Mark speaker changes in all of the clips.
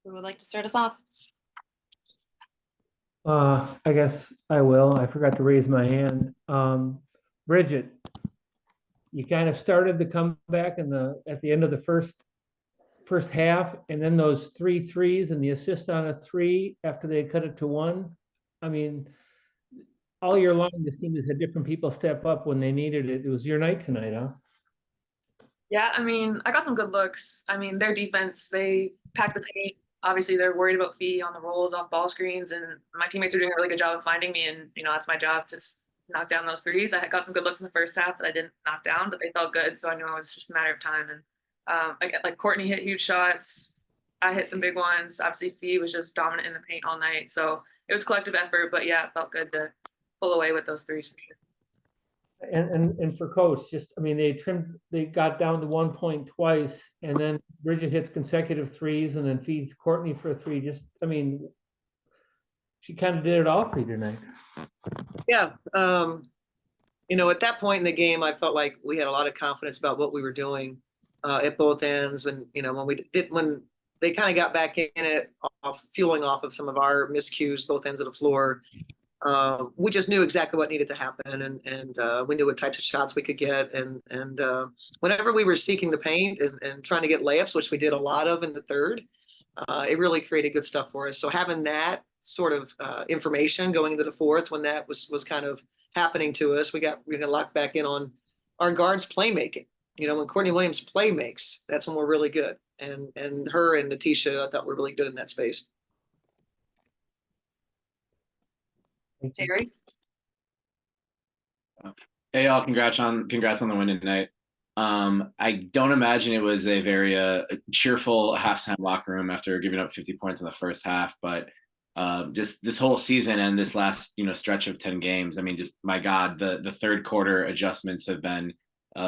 Speaker 1: Who would like to start us off?
Speaker 2: I guess I will. I forgot to raise my hand. Bridget, you kind of started the comeback at the end of the first half, and then those 3 threes and the assist on a 3 after they cut it to 1. I mean, all year long, this team has had different people step up when they needed it. It was your night tonight, huh?
Speaker 1: Yeah, I mean, I got some good looks. I mean, their defense, they packed the paint. Obviously, they're worried about Fee on the rolls off ball screens, and my teammates are doing a really good job of finding me. And that's my job to knock down those threes. I got some good looks in the first half that I didn't knock down, but they felt good, so I knew it was just a matter of time. And I get like Courtney hit huge shots. I hit some big ones. Obviously, Fee was just dominant in the paint all night, so it was collective effort. But yeah, it felt good to pull away with those threes for sure.
Speaker 2: And for coach, just I mean, they got down to 1 point twice, and then Bridget hits consecutive threes and then feeds Courtney for a 3. Just I mean, she kind of did it all for you tonight.
Speaker 3: Yeah. At that point in the game, I felt like we had a lot of confidence about what we were doing at both ends. When they kind of got back in it, fueling off of some of our miscues, both ends of the floor. We just knew exactly what needed to happen, and we knew what types of shots we could get. And whenever we were seeking the paint and trying to get layups, which we did a lot of in the third, it really created good stuff for us. So having that sort of information going into the fourth, when that was kind of happening to us, we got locked back in on our guards playmaking. When Courtney Williams play makes, that's when we're really good. And her and Napheesa, I thought were really good in that space.
Speaker 1: Terry?
Speaker 4: Hey y'all, congrats on the win tonight. I don't imagine it was a very cheerful halftime locker room after giving up 50 points in the first half, but just this whole season and this last stretch of 10 games, I mean, just my God, the third quarter adjustments have been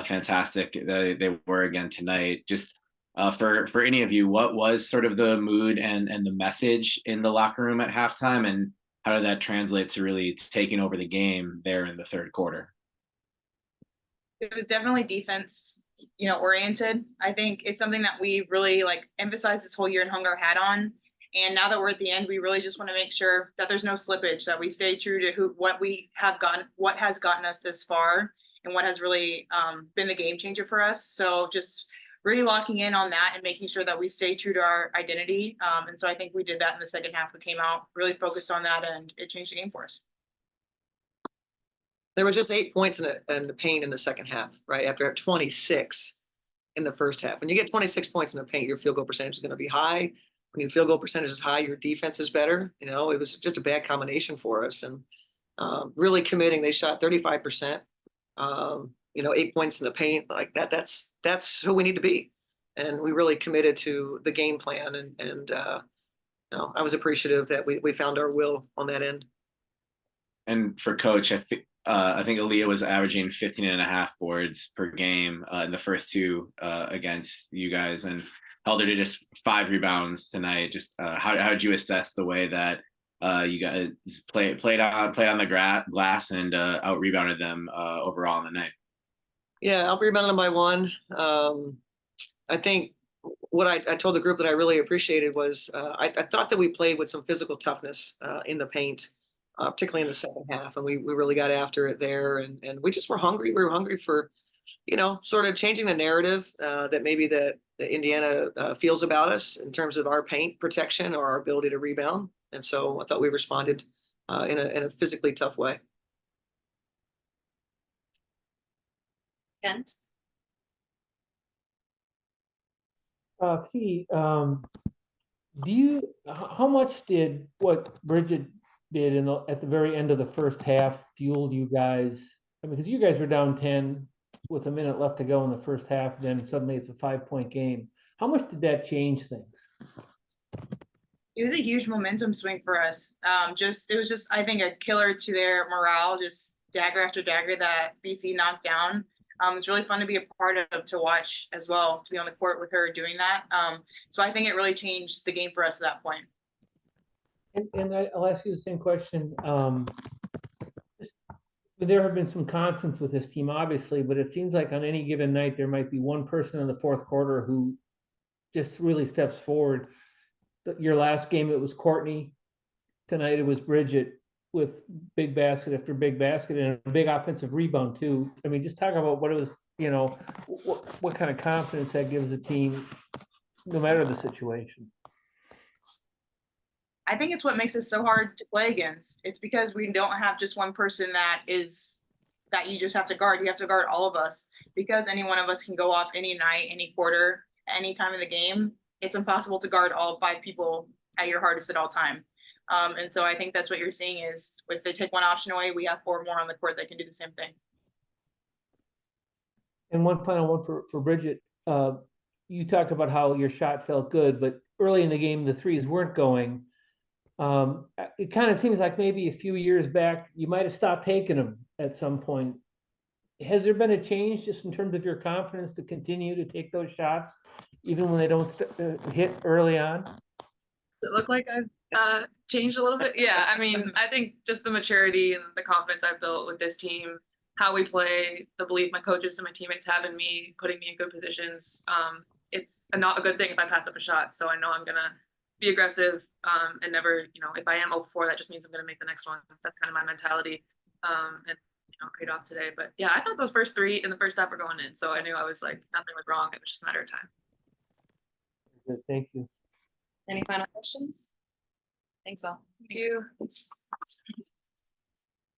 Speaker 4: fantastic. They were again tonight. Just for any of you, what was sort of the mood and the message in the locker room at halftime, and how did that translate to really taking over the game there in the third quarter?
Speaker 5: It was definitely defense, oriented. I think it's something that we really emphasized this whole year and hung our hat on. And now that we're at the end, we really just want to make sure that there's no slippage, that we stay true to what has gotten us this far, and what has really been the game changer for us. So just really locking in on that and making sure that we stay true to our identity. And so I think we did that in the second half. We came out really focused on that, and it changed the game for us.
Speaker 3: There was just 8 points in the paint in the second half, right? After 26 in the first half. When you get 26 points in the paint, your field goal percentage is going to be high. When your field goal percentage is high, your defense is better. It was just a bad combination for us. And really committing, they shot 35%. 8 points in the paint like that. That's who we need to be. And we really committed to the game plan. And I was appreciative that we found our will on that end.
Speaker 4: And for coach, I think Aaliyah was averaging 15.5 boards per game in the first 2 against you guys, and held her to just 5 rebounds tonight. Just how did you assess the way that you guys played on the glass and out rebounded them overall in the night?
Speaker 3: Yeah, out rebounded them by 1. I think what I told the group that I really appreciated was I thought that we played with some physical toughness in the paint. Particularly in the second half, and we really got after it there, and we just were hungry. We were hungry for, sort of changing the narrative that maybe that Indiana feels about us in terms of our paint protection or our ability to rebound. And so I thought we responded in a physically tough way.
Speaker 1: Kent?
Speaker 2: Fee, how much did what Bridget did at the very end of the first half fueled you guys? I mean, because you guys were down 10 with a minute left to go in the first half, then suddenly it's a 5-point game. How much did that change things?
Speaker 5: It was a huge momentum swing for us. It was just, I think, a killer to their morale, just dagger after dagger that BC knocked down. It's really fun to be a part of, to watch as well, to be on the court with her doing that. So I think it really changed the game for us at that point.
Speaker 2: And I'll ask you the same question. There have been some constants with this team, obviously, but it seems like on any given night, there might be one person in the fourth quarter who just really steps forward. your last game, it was Courtney. Tonight it was Bridget with big basket after big basket and a big offensive rebound too. I mean, just talk about what it was, you know, what kind of confidence that gives a team, no matter the situation.
Speaker 5: I think it's what makes us so hard to play against. It's because we don't have just one person that you just have to guard. You have to guard all of us, because any one of us can go off any night, any quarter, any time in the game. It's impossible to guard all 5 people at your hardest at all time. And so I think that's what you're seeing is if they take one option away, we have 4 more on the court that can do the same thing.
Speaker 2: And one final one for Bridget. You talked about how your shot felt good, but early in the game, the threes weren't going. It kind of seems like maybe a few years back, you might have stopped taking them at some point. Has there been a change just in terms of your confidence to continue to take those shots, even when they don't hit early on?
Speaker 1: Does it look like I've changed a little bit? Yeah, I mean, I think just the maturity and the confidence I've built with this team, how we play, the belief my coaches and my teammates have in me, putting me in good positions. It's not a good thing if I pass up a shot. So I know I'm gonna be aggressive and never, if I am 0 for 4, that just means I'm gonna make the next one. That's kind of my mentality. And paid off today. But yeah, I thought those first 3 in the first half were going in. So I knew I was like, nothing was wrong. It was just a matter of time.
Speaker 2: Good, thank you.
Speaker 6: Any final questions? Thanks all.
Speaker 1: Thank you.